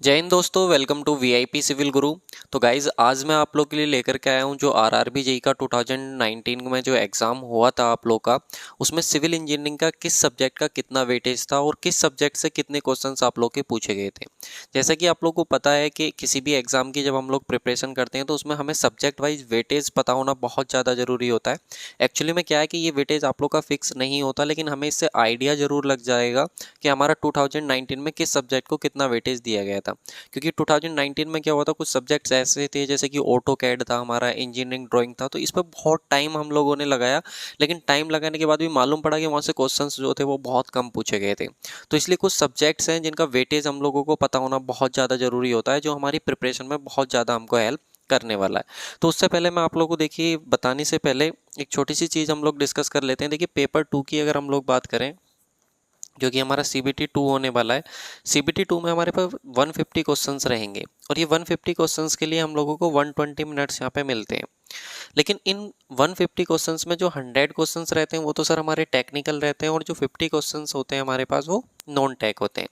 जय हिंद दोस्तों, welcome to VIP civil गुरु। तो गाइज आज मैं आप लोग के लिए लेकर के आया हूँ जो आरआरबी जेई का 2019 में जो एग्ज़ाम हुआ था आप लोग का, उसमें सिविल इंजीनियरिंग का किस सब्जेक्ट का कितना वेटेज था और किस सब्जेक्ट से कितने क्वेश्चंस आप लोग के पूछे गए थे। जैसा कि आप लोग को पता है कि किसी भी एग्ज़ाम की जब हम लोग प्रिपरेशन करते हैं तो उसमें हमें सब्जेक्ट वाइज वेटेज पता होना बहुत ज़्यादा ज़रूरी होता है। एक्चुअली में क्या है कि ये वेटेज आप लोग का फिक्स नहीं होता, लेकिन हमें इससे आइडिया ज़रूर लग जाएगा कि हमारा 2019 में किस सब्जेक्ट को कितना वेटेज दिया गया था। क्योंकि 2019 में क्या हुआ था, कुछ सब्जेक्ट्स ऐसे थे जैसे कि ऑटो कैड था, हमारा इंजीनियरिंग ड्राइंग था, तो इस पर बहुत टाइम हम लोगों ने लगाया। लेकिन टाइम लगाने के बाद भी मालूम पड़ा कि वहाँ से क्वेश्चंस जो थे वो बहुत कम पूछे गए थे। तो इसलिए कुछ सब्जेक्ट्स हैं जिनका वेटेज हम लोगों को पता होना बहुत ज़्यादा ज़रूरी होता है, जो हमारी प्रिपरेशन में बहुत ज़्यादा हमको हेल्प करने वाला है। तो उससे पहले मैं आप लोगों को देखिए बताने से पहले एक छोटी सी चीज़ हम लोग डिस्कस कर लेते हैं। देखिए पेपर 2 की अगर हम लोग बात करें, जो कि हमारा CBT 2 होने वाला है। CBT 2 में हमारे पास 150 क्वेश्चंस रहेंगे और ये 150 क्वेश्चंस के लिए हम लोगों को 120 मिनट्स यहाँ पे मिलते हैं। लेकिन इन 150 क्वेश्चंस में जो 100 क्वेश्चंस रहते हैं वो तो सर हमारे टेक्निकल रहते हैं, और जो 50 क्वेश्चंस होते हैं हमारे पास वो नॉन टेक होते हैं।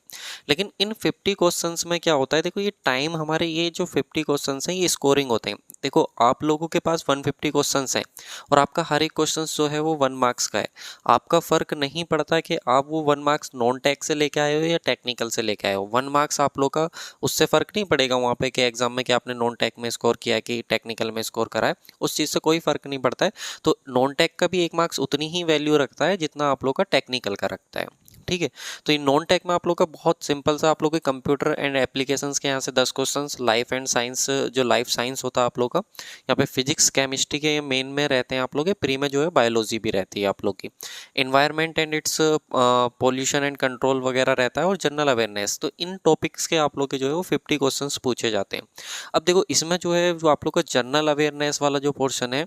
लेकिन इन 50 क्वेश्चंस में क्या होता है, देखो ये टाइम हमारे, ये जो 50 क्वेश्चंस हैं ये स्कोरिंग होते हैं। देखो आप लोगों के पास 150 क्वेश्चंस हैं और आपका हर एक क्वेश्चन जो है वो 1 मार्क्स का है। आपका फ़र्क नहीं पड़ता कि आप वो 1 मार्क्स नॉन टेक से लेके आए हो या टेक्निकल से लेके आए हो। 1 मार्क्स आप लोग का उससे फ़र्क नहीं पड़ेगा वहाँ पे कि एग्जाम में कि आपने नॉन टेक में स्कोर किया कि टेक्निकल में स्कोर करा है, उस चीज़ से कोई फ़र्क नहीं पड़ता है। तो नॉन टेक का भी 1 मार्क्स उतनी ही वैल्यू रखता है जितना आप लोग का टेक्निकल का रखता है। ठीक है। तो ये नॉन टेक में आप लोग का बहुत सिंपल सा, आप लोग के कंप्यूटर एंड एप्लीकेशंस के यहाँ से 10 क्वेश्चंस, लाइफ एंड साइंस जो लाइफ साइंस होता है आप लोग का, यहाँ पे फिजिक्स केमिस्ट्री के मेन में रहते हैं आप लोग के, प्री में जो है बायोलॉजी भी रहती है आप लोग की, environment and it's pollution and control वगैरह रहता है, और जनरल अवेयरनेस। तो इन टॉपिक्स के आप लोग के जो है वो 50 क्वेश्चंस पूछे जाते हैं। अब देखो इसमें जो है, जो आप लोग का जनरल अवेयरनेस वाला जो पोर्शन है,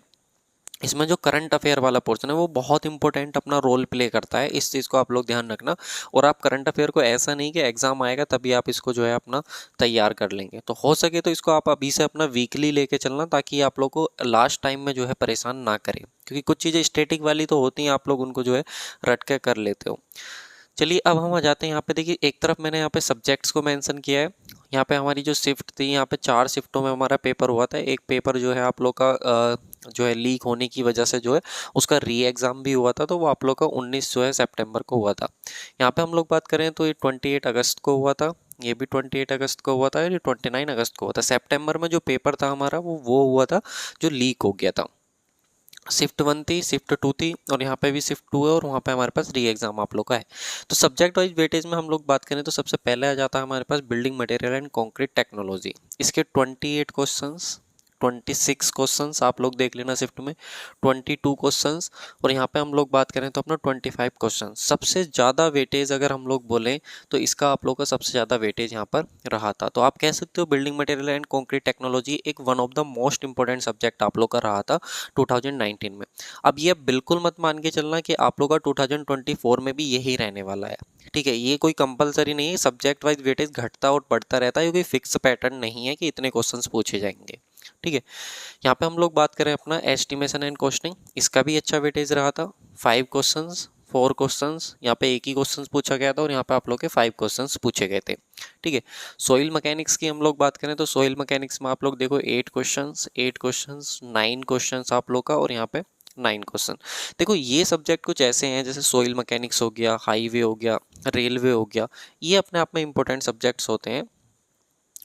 इसमें जो करंट अफेयर वाला पोर्शन है वो बहुत इंपॉर्टेंट अपना रोल प्ले करता है। इस चीज़ को आप लोग ध्यान रखना। और आप करंट अफेयर को ऐसा नहीं कि एग्जाम आएगा तभी आप इसको जो है अपना तैयार कर लेंगे, तो हो सके तो इसको आप अभी से अपना वीकली लेके चलना, ताकि आप लोग को लास्ट टाइम में जो है परेशान ना करे। क्योंकि कुछ चीज़ें स्टैटिक वाली तो होती हैं, आप लोग उनको जो है रट के कर लेते हो। चलिए अब हम आ जाते हैं यहाँ पे। देखिए एक तरफ मैंने यहाँ पे सब्जेक्ट्स को मेंशन किया है। यहाँ पे हमारी जो शिफ्ट थी, यहाँ पे 4 शिफ्टों में हमारा पेपर हुआ था। एक पेपर जो है आप लोग का जो है लीक होने की वजह से जो है उसका री एग्ज़ाम भी हुआ था, तो वो आप लोग का 19 जो है सितंबर को हुआ था। यहाँ पे हम लोग बात करें तो ये 28 अगस्त को हुआ था, ये भी 28 अगस्त को हुआ था, ये 29 अगस्त को हुआ था। सितंबर में जो पेपर था हमारा वो हुआ था जो लीक हो गया था। शिफ्ट 1 थी, शिफ्ट 2 थी, और यहाँ पे भी शिफ्ट 2 है, और वहाँ पे हमारे पास री एग्ज़ाम आप लोग का है। तो सब्जेक्ट वाइज वेटेज में हम लोग बात करें तो सबसे पहले आ जाता है हमारे पास building material and concrete technology. इसके 28 क्वेश्चंस, 26 क्वेश्चंस आप लोग देख लेना शिफ्ट में, 22 क्वेश्चंस, और यहाँ पे हम लोग बात करें तो अपना 25 क्वेश्चन। सबसे ज़्यादा वेटेज अगर हम लोग बोलें तो इसका आप लोग का सबसे ज़्यादा वेटेज यहाँ पर रहा था। तो आप कह सकते हो building material and concrete technology एक one of the most important subject आप लोग का रहा था 2019 में। अब ये बिल्कुल मत मान के चलना कि आप लोग का 2024 में भी यही रहने वाला है। ठीक है, ये कोई कंपलसरी नहीं है, सब्जेक्ट वाइज वेटेज घटता और बढ़ता रहता है, ये कोई फिक्स पैटर्न नहीं है कि इतने क्वेश्चंस पूछे जाएंगे। ठीक है। यहाँ पे हम लोग बात करें अपना एस्टिमेशन एंड कॉस्टिंग, इसका भी अच्छा वेटेज रहा था। 5 क्वेश्चंस, 4 क्वेश्चंस, यहाँ पे एक ही क्वेश्चन पूछा गया था, और यहाँ पे आप लोग के 5 क्वेश्चंस पूछे गए थे। ठीक है। सोइल मैकेनिक्स की हम लोग बात करें तो सोइल मैकेनिक्स में आप लोग देखो 8 क्वेश्चंस, 9 क्वेश्चंस आप लोग का, और यहाँ पे 9 क्वेश्चन। देखो ये सब्जेक्ट कुछ ऐसे हैं जैसे सोइल मैकेनिक्स हो गया, हाईवे हो गया, रेलवे हो गया, ये अपने आप में इंपॉर्टेंट सब्जेक्ट्स होते हैं।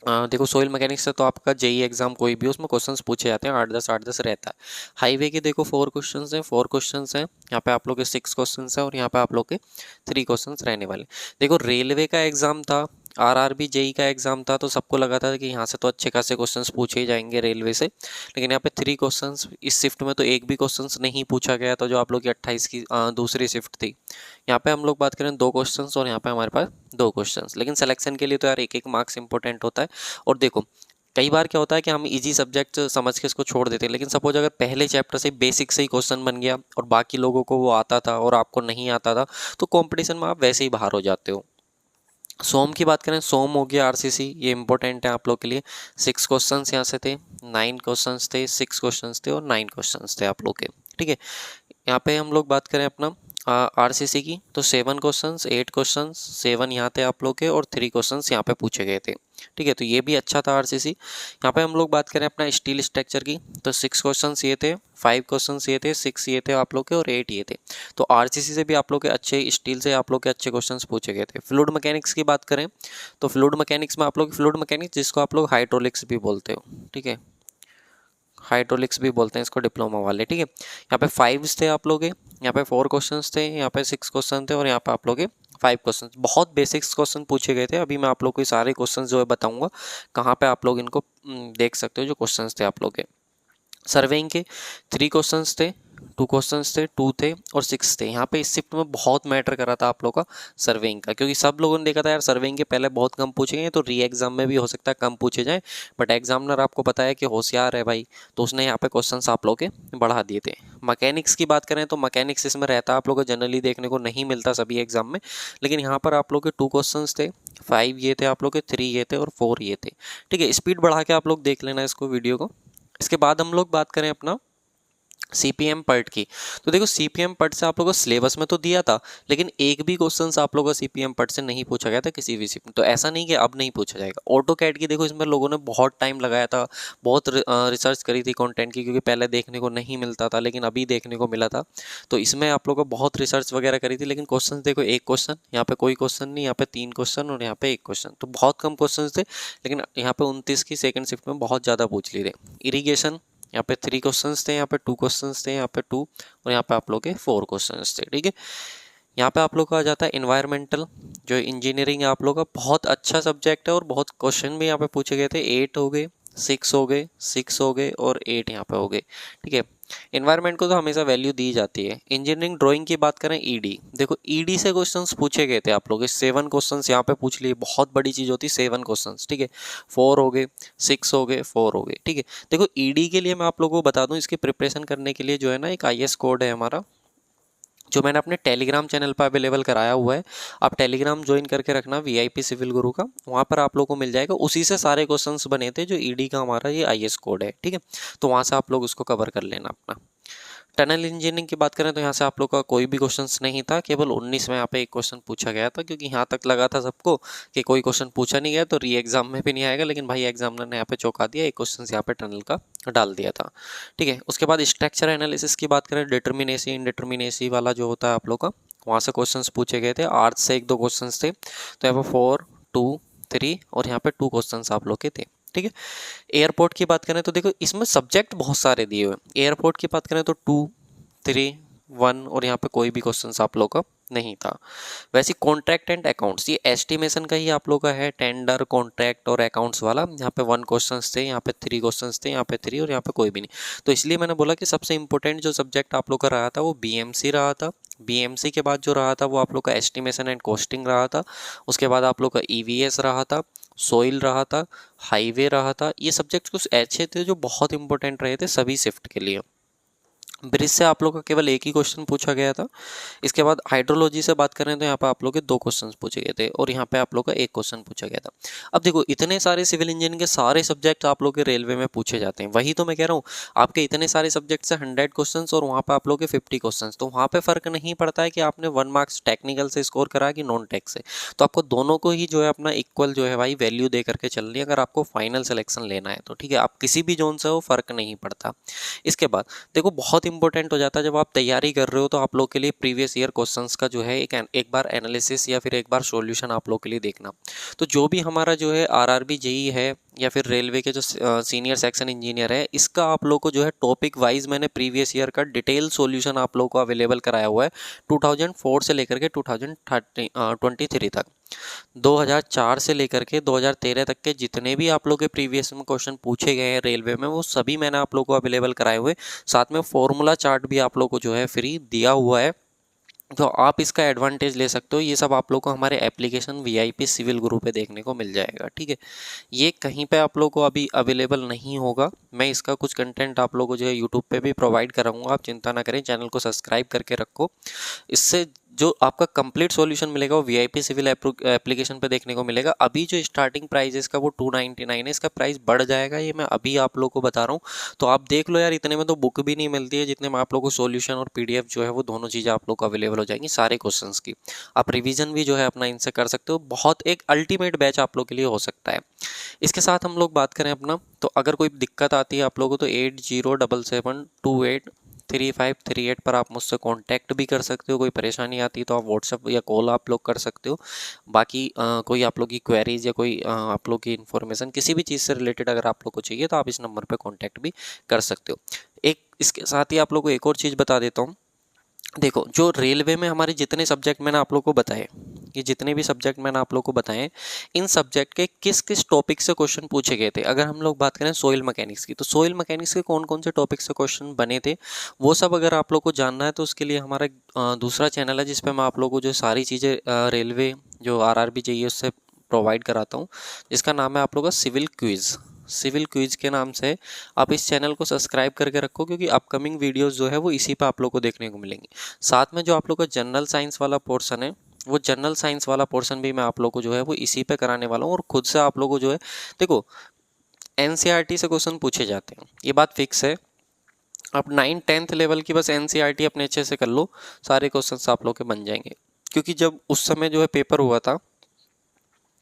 देखो सोइल मैकेनिक्स से तो आपका जेई एग्जाम कोई भी उसमें क्वेश्चंस पूछे जाते हैं, 8-10 रहता है। हाईवे के देखो 4 क्वेश्चंस हैं, 4 क्वेश्चंस हैं, यहाँ पे आप लोग के 6 क्वेश्चंस हैं, और यहाँ पे आप लोग के 3 क्वेश्चंस रहने वाले। देखो रेलवे का एग्जाम था, आरआरबी जेई का एग्जाम था, तो सबको लगा था कि यहाँ से तो अच्छे खासे क्वेश्चंस पूछे ही जाएंगे रेलवे से। लेकिन यहाँ पे 3 क्वेश्चंस, इस शिफ्ट में तो एक भी क्वेश्चंस नहीं पूछा गया था, जो आप लोग की 28 की दूसरी शिफ्ट थी। यहाँ पे हम लोग बात करें 2 क्वेश्चंस, और यहाँ पे हमारे पास 2 क्वेश्चंस। लेकिन सिलेक्शन के लिए तो यार एक एक मार्क्स इंपॉर्टेंट होता है। और देखो कई बार क्या होता है कि हम इजी सब्जेक्ट समझ के इसको छोड़ देते हैं, लेकिन सपोज अगर पहले चैप्टर से बेसिक से ही क्वेश्चन बन गया और बाकी लोगों को वो आता था और आपको नहीं आता था, तो कंपटीशन में आप वैसे ही बाहर हो जाते हो। सोम की बात करें, सोम हो गया आरसीसी, ये इंपॉर्टेंट है आप लोग के लिए। 6 क्वेश्चंस यहाँ से थे, 9 क्वेश्चंस थे, 6 क्वेश्चंस थे, और 9 क्वेश्चंस थे आप लोग के। ठीक है। यहाँ पे हम लोग बात करें अपना आरसीसी की, तो 7 क्वेश्चंस, 8 क्वेश्चंस, 7 यहाँ थे आप लोग के और 3 क्वेश्चंस यहाँ पे पूछे गए थे। ठीक है, तो ये भी अच्छा था आरसीसी। यहाँ पे हम लोग बात करें अपना स्टील स्ट्रक्चर की, तो 6 क्वेश्चंस ये थे, 5 क्वेश्चंस ये थे, 6 ये थे आप लोग के और 8 ये थे। तो आरसीसी से भी आप लोग के अच्छे, स्टील से आप लोग के अच्छे क्वेश्चंस पूछे गए थे। फ्लूइड मैकेनिक्स की बात करें तो फ्लूइड मैकेनिक्स में आप लोग, फ्लूइड मैकेनिक्स जिसको आप लोग हाइड्रोलिक्स भी बोलते हो, ठीक है, हाइड्रोलिक्स भी बोलते हैं इसको डिप्लोमा वाले। ठीक है, यहाँ पे 5 थे आप लोग, यहाँ पे 4 क्वेश्चंस थे, यहाँ पे 6 क्वेश्चन थे और यहाँ पे आप लोग 5 क्वेश्चन। बहुत बेसिक्स क्वेश्चन पूछे गए थे। अभी मैं आप लोग को सारे क्वेश्चन जो है बताऊंगा कहाँ पे आप लोग इनको देख सकते हो जो क्वेश्चन थे आप लोग के। सर्वेइंग के 3 क्वेश्चंस थे, 2 क्वेश्चंस थे, 2 थे और 6 थे। यहाँ पे इस शिफ्ट में बहुत मैटर करा था आप लोग का सर्वेइंग का, क्योंकि सब लोगों ने देखा था यार सर्वेइंग के पहले बहुत कम पूछे गए, तो री एग्जाम में भी हो सकता है कम पूछे जाए, बट एग्जामिनर आपको पता है कि होशियार है भाई, तो उसने यहाँ पे क्वेश्चंस आप लोग के बढ़ा दिए थे। मैकेनिक्स की बात करें तो मैकेनिक्स इसमें रहता आप लोग को जनरली देखने को नहीं मिलता सभी एग्जाम में, लेकिन यहाँ पर आप लोग के 2 क्वेश्चन थे, 5 ये थे आप लोग के, 3 ये थे और 4 ये थे। ठीक है, स्पीड बढ़ा के आप लोग देख लेना इसको, वीडियो को। इसके बाद हम लोग बात करें अपना सीपीएम पार्ट की, तो देखो सीपीएम पार्ट से आप लोगों को सिलेबस में तो दिया था, लेकिन एक भी क्वेश्चन आप लोगों को सीपीएम पार्ट से नहीं पूछा गया था किसी भी शिफ्ट में। तो ऐसा नहीं कि अब नहीं पूछा जाएगा। ऑटो कैड की देखो इसमें लोगों ने बहुत टाइम लगाया था, बहुत रिसर्च करी थी कंटेंट की, क्योंकि पहले देखने को नहीं मिलता था लेकिन अभी देखने को मिला था, तो इसमें आप लोगों को बहुत रिसर्च वगैरह करी थी। लेकिन क्वेश्चन देखो, एक क्वेश्चन, यहाँ पे कोई क्वेश्चन नहीं, यहाँ पे 3 क्वेश्चन और यहाँ पे 1 क्वेश्चन, तो बहुत कम क्वेश्चन थे। लेकिन यहाँ पे 29 की सेकंड शिफ्ट में बहुत ज़्यादा पूछ लिए थे। इरीगेशन, यहाँ पे 3 क्वेश्चंस थे, यहाँ पे 2 क्वेश्चंस थे, यहाँ पे 2 और यहाँ पे आप लोग के 4 क्वेश्चंस थे। ठीक है, यहाँ पे आप लोग का आ जाता है इन्वायरमेंटल, जो इंजीनियरिंग है आप लोग का, बहुत अच्छा सब्जेक्ट है और बहुत क्वेश्चन भी यहाँ पे पूछे गए थे। 8 हो गए, 6 हो गए, 6 हो गए और 8 यहाँ पे हो गए। ठीक है, इन्वायरमेंट को तो हमेशा वैल्यू दी जाती है। इंजीनियरिंग ड्राइंग की बात करें, ईडी, देखो ईडी से क्वेश्चंस पूछे गए थे आप लोग, 7 क्वेश्चंस यहाँ पे पूछ लिए, बहुत बड़ी चीज़ होती है 7 क्वेश्चंस। ठीक है, 4 हो गए, 6 हो गए, 4 हो गए। ठीक है, देखो ईडी के लिए मैं आप लोगों को बता दूं, इसकी प्रिपरेशन करने के लिए जो है ना एक आईएएस कोड है हमारा, जो मैंने अपने टेलीग्राम चैनल पर अवेलेबल कराया हुआ है। आप टेलीग्राम ज्वाइन करके रखना वीआईपी सिविल गुरु का, वहाँ पर आप लोग को मिल जाएगा। उसी से सारे क्वेश्चंस बने थे जो ईडी का हमारा ये आईएएस कोड है। ठीक है, तो वहाँ से आप लोग उसको कवर कर लेना अपना। टनल इंजीनियरिंग की बात करें तो यहाँ से आप लोग का कोई भी क्वेश्चन नहीं था, केवल 19 में यहाँ पे एक क्वेश्चन पूछा गया था, क्योंकि यहाँ तक लगा था सबको कि कोई क्वेश्चन पूछा नहीं गया तो री एग्जाम में भी नहीं आएगा, लेकिन भाई एग्जामिनर ने यहाँ पे चौंका दिया, एक क्वेश्चन यहाँ पे टनल का डाल दिया था। ठीक है, उसके बाद स्ट्रक्चर एनालिसिस की बात करें, डिटर्मिनेसी इंडिटर्मिनेसी वाला जो होता है आप लोग का, वहाँ से क्वेश्चन पूछे गए थे। आर्ट्स से 1-2 क्वेश्चन थे, तो यहाँ पे 4, 2, 3 और यहाँ पे 2 क्वेश्चन आप लोग के थे। ठीक है, एयरपोर्ट की बात करें तो देखो इसमें सब्जेक्ट बहुत सारे दिए हुए हैं। एयरपोर्ट की बात करें तो 2, 3, 1 और यहाँ पे कोई भी क्वेश्चन आप लोग का नहीं था। वैसे कॉन्ट्रैक्ट एंड अकाउंट्स, ये एस्टिमेशन का ही आप लोग का है, टेंडर, कॉन्ट्रैक्ट और अकाउंट्स वाला। यहाँ पे 1 क्वेश्चन थे, यहाँ पे 3 क्वेश्चन थे, यहाँ पे 3 और यहाँ पे कोई भी नहीं। तो इसलिए मैंने बोला कि सबसे इंपॉर्टेंट जो सब्जेक्ट आप लोग का रहा था वो बीएमसी रहा था। बीएमसी के बाद जो रहा था वो आप लोग का एस्टिमेशन एंड कॉस्टिंग रहा था। उसके बाद आप लोग का ईवीएस रहा था, सोइल रहा था, हाईवे रहा था। ये सब्जेक्ट कुछ ऐसे थे जो बहुत इंपॉर्टेंट रहे थे सभी शिफ्ट के लिए। ब्रिज से आप लोग का केवल एक ही क्वेश्चन पूछा गया था। इसके बाद हाइड्रोलॉजी से बात करें तो यहाँ पे आप लोग के 2 क्वेश्चन पूछे गए थे और यहाँ पे आप लोग का 1 क्वेश्चन पूछा गया था। अब देखो इतने सारे सिविल इंजीनियरिंग के सारे सब्जेक्ट आप लोग के रेलवे में पूछे जाते हैं, वही तो मैं कह रहा हूँ, आपके इतने सारे सब्जेक्ट से 100 क्वेश्चन और वहाँ पे आप लोग के 50 क्वेश्चन, तो वहाँ पे फर्क नहीं पड़ता है कि आपने 1 मार्क्स टेक्निकल से स्कोर करा कि नॉन टेक से। तो आपको दोनों को ही जो है अपना इक्वल जो है भाई वैल्यू दे करके चलनी है, अगर आपको फाइनल सिलेक्शन लेना है तो। ठीक है, आप किसी भी जोन से हो फर्क नहीं पड़ता। इसके बाद देखो बहुत इंपॉर्टेंट हो जाता है, जब आप तैयारी कर रहे हो तो आप लोग के लिए प्रीवियस ईयर क्वेश्चंस का जो है एक बार एनालिसिस या फिर एक बार सॉल्यूशन आप लोग के लिए देखना। तो जो भी हमारा जो है आरआरबी जेई है या फिर रेलवे के जो सीनियर सेक्शन इंजीनियर है, इसका आप लोग को जो है टॉपिक वाइज मैंने प्रीवियस ईयर का डिटेल सॉल्यूशन आप लोग को अवेलेबल कराया हुआ है 2004 से लेकर के 2023 तक। 2004 से लेकर के 2013 तक के जितने भी आप लोग के प्रीवियस में क्वेश्चन पूछे गए हैं रेलवे में, वो सभी मैंने आप लोग को अवेलेबल कराए हुए। साथ में फॉर्मूला चार्ट भी आप लोग को जो है फ्री दिया हुआ है, तो आप इसका एडवांटेज ले सकते हो। ये सब आप लोग को हमारे एप्लीकेशन वीआईपी सिविल गुरु पे देखने को मिल जाएगा। ठीक है, ये कहीं पे आप लोग को अभी अवेलेबल नहीं होगा। मैं इसका कुछ कंटेंट आप लोग को जो है यूट्यूब पे भी प्रोवाइड कराऊंगा, आप चिंता ना करें, चैनल को सब्सक्राइब करके रखो। इससे जो आपका कंप्लीट सॉल्यूशन मिलेगा वो वीआईपी सिविल एप्लीकेशन पे देखने को मिलेगा। अभी जो स्टार्टिंग प्राइस है इसका वो 299 है, इसका प्राइस बढ़ जाएगा, ये मैं अभी आप लोगों को बता रहा हूँ। तो आप देख लो यार, इतने में तो बुक भी नहीं मिलती है जितने में आप लोगों को सॉल्यूशन और पीडीएफ जो है वो दोनों चीज़ें आप लोग को अवेलेबल हो जाएंगी सारे क्वेश्चंस की। आप रिवीजन भी जो है अपना इनसे कर सकते हो, बहुत एक अल्टीमेट बैच आप लोग के लिए हो सकता है। इसके साथ हम लोग बात करें अपना, तो अगर कोई दिक्कत आती है आप लोगों को तो 8077283538 पर आप मुझसे कांटेक्ट भी कर सकते हो। कोई परेशानी आती है तो आप व्हाट्सएप या कॉल आप लोग कर सकते हो। बाकी कोई आप लोग की क्वेरीज या कोई आप लोग की इन्फॉर्मेशन किसी भी चीज़ से रिलेटेड अगर आप लोग को चाहिए तो आप इस नंबर पर कॉन्टैक्ट भी कर सकते हो। एक इसके साथ ही आप लोग को एक और चीज़ बता देता हूँ। देखो, जो रेलवे में हमारे जितने सब्जेक्ट मैंने आप लोग को बताए, ये जितने भी सब्जेक्ट मैंने आप लोग को बताए, इन सब्जेक्ट के किस किस टॉपिक से क्वेश्चन पूछे गए थे। अगर हम लोग बात करें सोइल मैकेनिक्स की, तो सोइल मैकेनिक्स के कौन कौन से टॉपिक से क्वेश्चन बने थे वो सब अगर आप लोग को जानना है तो उसके लिए हमारा दूसरा चैनल है जिसपे मैं आप लोग को जो सारी चीज़ें रेलवे जो आरआरबी चाहिए उससे प्रोवाइड कराता हूँ, जिसका नाम है आप लोग का सिविल क्विज़। सिविल क्विज के नाम से आप इस चैनल को सब्सक्राइब करके रखो, क्योंकि अपकमिंग वीडियोस जो है वो इसी पे आप लोग को देखने को मिलेंगी। साथ में जो आप लोग का जनरल साइंस वाला पोर्शन है, वो जनरल साइंस वाला पोर्शन भी मैं आप लोग को जो है वो इसी पे कराने वाला हूँ। और खुद से आप लोग को जो है, देखो एनसीईआरटी से क्वेश्चन पूछे जाते हैं, ये बात फिक्स है। आप 9th-10th लेवल की बस एनसीईआरटी अपने अच्छे से कर लो, सारे क्वेश्चन आप लोग के बन जाएंगे। क्योंकि जब उस समय जो है पेपर हुआ था,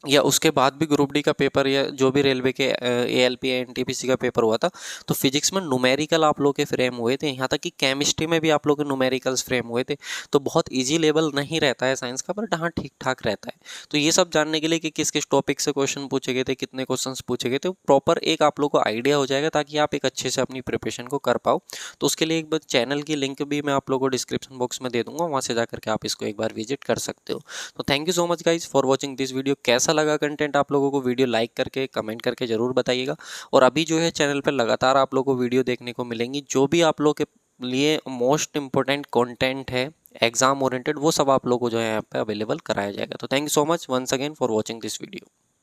या उसके बाद भी ग्रुप डी का पेपर या जो भी रेलवे के एएलपी एनटीपीसी का पेपर हुआ था, तो फिजिक्स में न्यूमेरिकल आप लोग के फ्रेम हुए थे, यहाँ तक कि केमिस्ट्री में भी आप लोग के न्यूमेरिकल्स फ्रेम हुए थे। तो बहुत इजी लेवल नहीं रहता है साइंस का, बट हाँ ठीक ठाक रहता है। तो ये सब जानने के लिए कि किस किस टॉपिक से क्वेश्चन पूछे गए थे, कितने क्वेश्चन पूछे गए थे, प्रॉपर एक आप लोग को आइडिया हो जाएगा, ताकि आप एक अच्छे से अपनी प्रिपरेशन को कर पाओ। तो उसके लिए एक बार चैनल की लिंक भी मैं आप लोग को डिस्क्रिप्शन बॉक्स में दे दूंगा, वहाँ से जाकर के आप इसको एक बार विजिट कर सकते हो। तो thank you so much guys for watching this video. कैसा लगा कंटेंट आप लोगों को, वीडियो लाइक करके कमेंट करके जरूर बताइएगा। और अभी जो है चैनल पर लगातार आप लोगों को वीडियो देखने को मिलेंगी, जो भी आप लोग के लिए मोस्ट इंपॉर्टेंट कंटेंट है एग्जाम ओरिएंटेड, वो सब आप लोगों को जो है यहाँ पे अवेलेबल कराया जाएगा। तो thank you so much once again for watching this video.